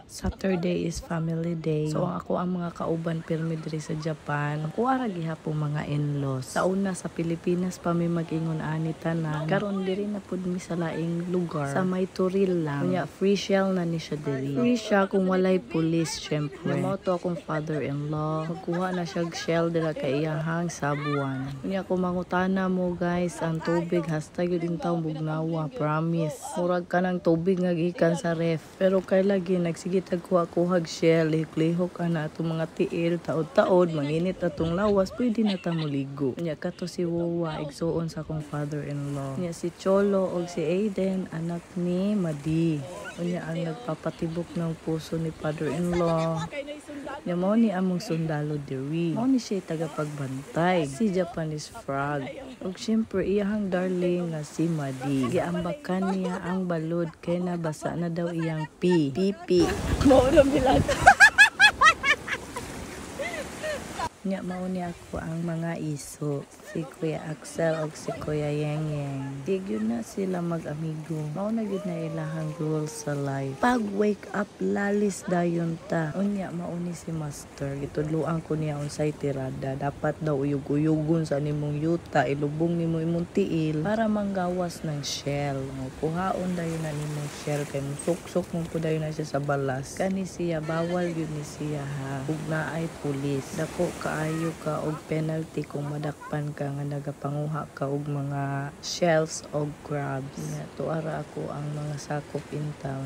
Saturday is family day. So ako ang mga kauban pirmi diri sa Japan. Ako ara gihapon mga in-laws. Sa una sa Pilipinas pa mi mag-ingon ani tanan. Karon diri na pud mi sa laing lugar. Sa may turil lang. Unya free shell na ni siya diri. Free siya kung walay police syempre. Namoto akong father-in-law. Magkuha na siya shell dira kay iyahang sabuan. Unya ko mangutana mo guys, ang tubig hasta gyud din taw bugnawa, promise. Murag ka ng tubig nga gikan sa ref. Pero kay lagi nagsige tagkuha-kuhag shell, lihok-lihok ana atong mga tiil, taod-taod, manginit atong lawas, pwede na ta muligo. Nya kato si Wowa, igsuon sa akong father-in-law. Nya si Cholo og si Aiden, anak ni Madi. Unya ang nagpapatibok ng puso ni father-in-law. Nya mao ni among sundalo diri. Mao ni siya tagapagbantay. Si Japanese frog. Ug syempre iyang darling nga si Madi. Giambakan niya ang balod kay nabasa na daw iyang pipi. Mao na bilang. Nya mao ni ako ang mga iso, si Kuya Axel og si Kuya Yeng. Di gyud na sila mag-amigo. Mao na gyud na ilahang rules sa life. Pag wake up lalis dayon ta. Unya mao ni si Master. Gitudloan ko niya unsay tirada. Dapat daw uyog-uyogon sa nimong yuta, ilubong nimo imong tiil para manggawas ng shell. Kuhaon dayon na nimong shell kay musok-sok mo pud dayon na siya sa balas. Kani siya bawal gyud ni siya ha. Ug naay pulis. Dako kaayo ka og penalty kung madakpan ka nga nagapanguha ka og mga shells o crabs. Tuara ako ang mga sakop in town.